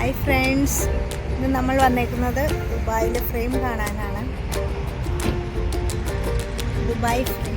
Hi friends, ഇന്ന് നമ്മൾ വന്നേക്കുന്നത് ദുബായിലെ ഫ്രെയിം കാണാനാണ്. Dubai frame.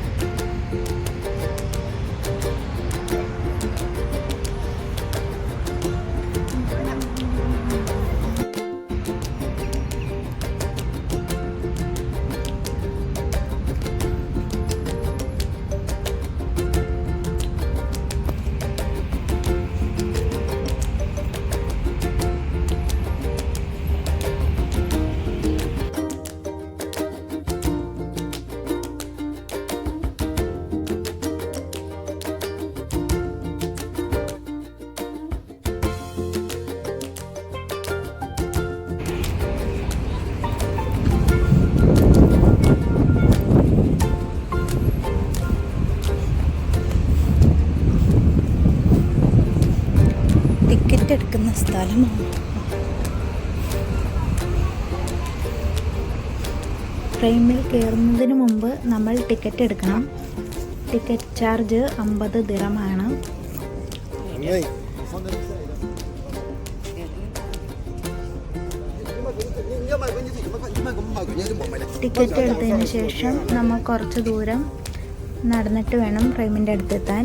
ടിക്കറ്റ് എടുക്കുന്ന സ്ഥലമാണ്. ഫ്രെയിമിൽ കയറുന്നതിന് മുമ്പ് നമ്മൾ ടിക്കറ്റ് എടുക്കണം. Ticket charge 50 ദിറമാണ്. ടിക്കറ്റ് എടുത്തതിന് ശേഷം നമ്മൾ കുറച്ച് ദൂരം നടന്നിട്ട് വേണം ഫ്രെയിമിൻ്റെ അടുത്തെത്താൻ.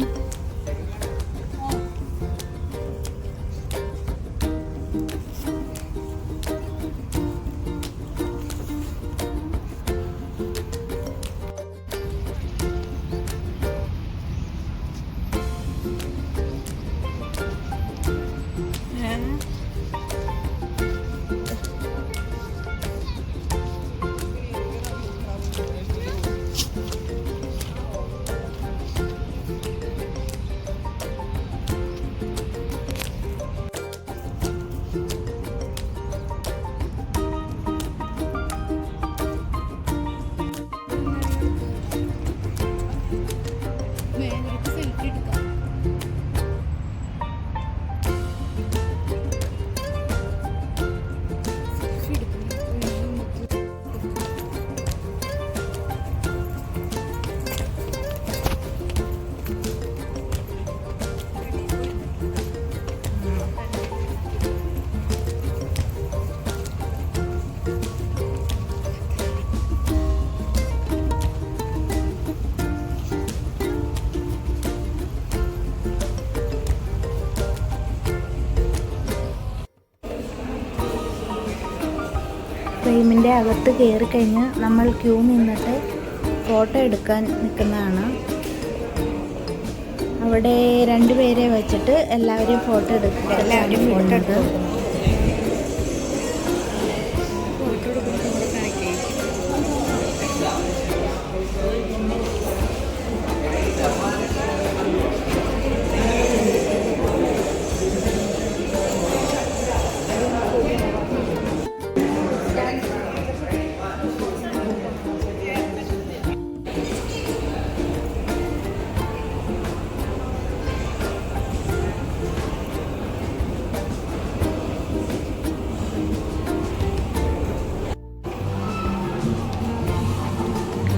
ഫ്രെയിമിൻ്റെ അകത്ത് കയറി കഴിഞ്ഞ് നമ്മൾ ക്യൂ നിന്നിട്ട് ഫോട്ടോ എടുക്കാൻ നിൽക്കുന്നതാണ്. അവിടെ 2 പേരെ വെച്ചിട്ട് എല്ലാവരെയും ഫോട്ടോ എടുക്കുന്നത്.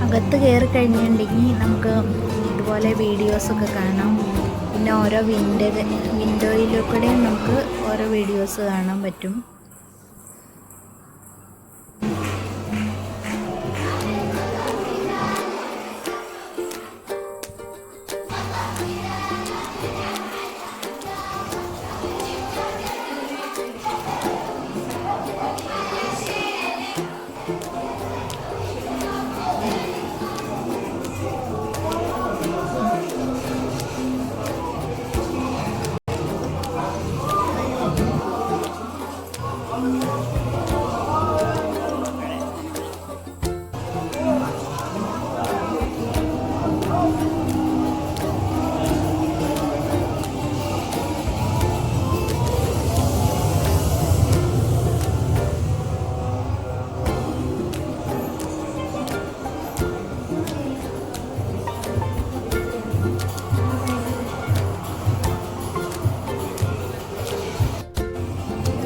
അകത്ത് കയറി കഴിഞ്ഞിട്ടുണ്ടെങ്കിൽ നമുക്ക് ഇതുപോലെ വീഡിയോസൊക്കെ കാണാം. പിന്നെ ഓരോ വിൻഡോയിലൂടെ നമുക്ക് ഓരോ വീഡിയോസ് കാണാൻ പറ്റും.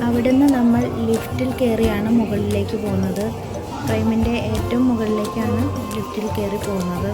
അവിടുന്ന് നമ്മൾ ലിഫ്റ്റിൽ കയറിയാണ് മുകളിലേക്ക് പോകുന്നത്. ഫ്രെയിമിൻ്റെ ഏറ്റവും മുകളിലേക്കാണ് ലിഫ്റ്റിൽ കയറി പോകുന്നത്.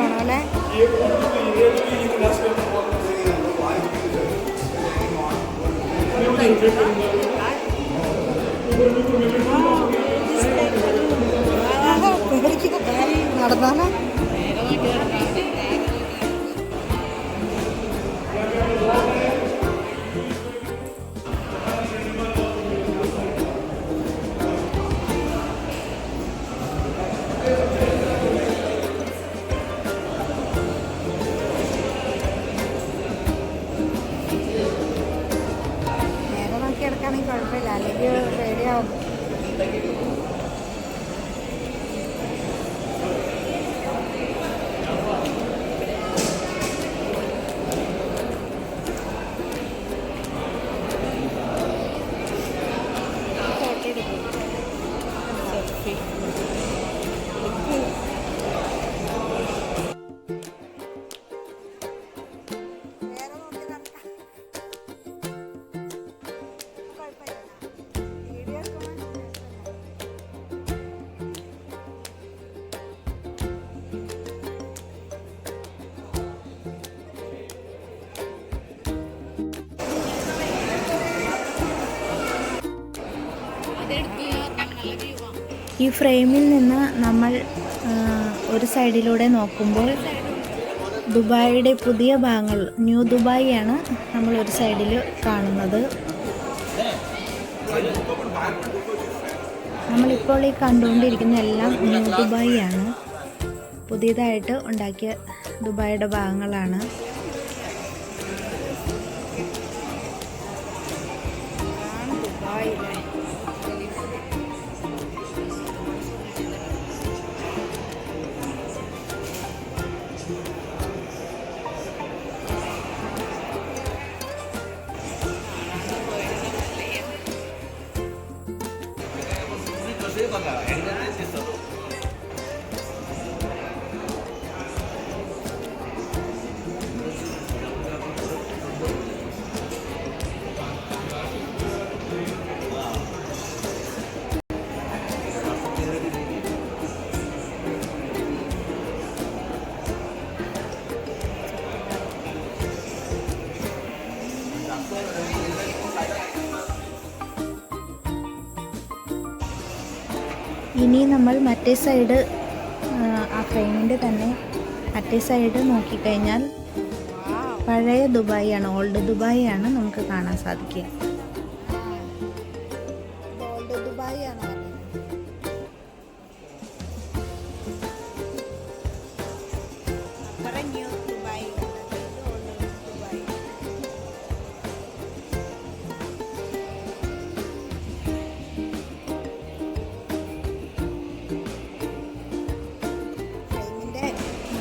വേണം അല്ലേ? നടന്നാലോ? എടുക്കുകയാണെങ്കിൽ കുഴപ്പമില്ല, അല്ലെങ്കിൽ പേടിയാവും. ഈ ഫ്രെയിമിൽ നിന്ന് നമ്മൾ ഒരു സൈഡിലൂടെ നോക്കുമ്പോൾ ദുബായിയുടെ പുതിയ ഭാഗങ്ങൾ, ന്യൂ ദുബായിയാണ് നമ്മൾ ഒരു സൈഡിൽ കാണുന്നത്. നമ്മളിപ്പോൾ ഈ കണ്ടുകൊണ്ടിരിക്കുന്ന എല്ലാം ന്യൂ ദുബായിയാണ്, പുതിയതായിട്ട് ഉണ്ടാക്കിയ ദുബായിയുടെ ഭാഗങ്ങളാണ്. ഇനി നമ്മൾ മറ്റേ സൈഡ്, ആ ഫ്രെയിമിൻ്റെ തന്നെ മറ്റേ സൈഡ് നോക്കിക്കഴിഞ്ഞാൽ പഴയ ദുബായിയാണ്, ഓൾഡ് ദുബായിയാണ് നമുക്ക് കാണാൻ സാധിക്കുക. ഓൾഡ് ദുബായിയാണ്.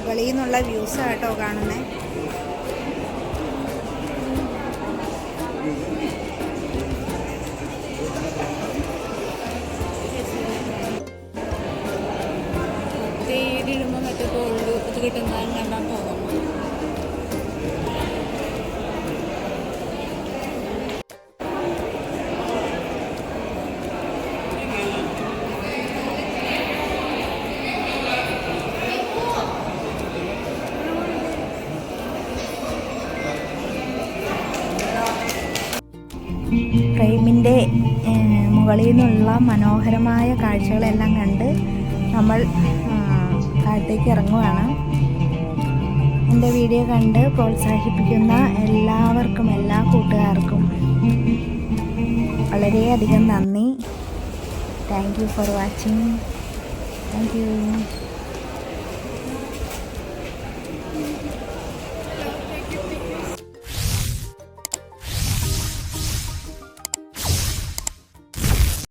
വെളിയിൽ നിന്നുള്ള വ്യൂസ് കേട്ടോ കാണുന്നത്. തേയിലിടുമ്പോൾ മറ്റേ ഗോൾഡ് ഇത് കിട്ടുന്നതാണ് കണ്ടാൽ തോന്നുന്നു. ഫ്രെയിമിൻ്റെ മുകളിൽ നിന്നുള്ള മനോഹരമായ കാഴ്ചകളെല്ലാം കണ്ട് നമ്മൾ താഴത്തേക്ക് ഇറങ്ങുകയാണ്. എൻ്റെ വീഡിയോ കണ്ട് പ്രോത്സാഹിപ്പിക്കുന്ന എല്ലാവർക്കും, എല്ലാ കൂട്ടുകാർക്കും വളരെയധികം നന്ദി. Thank you for watching. Thank you.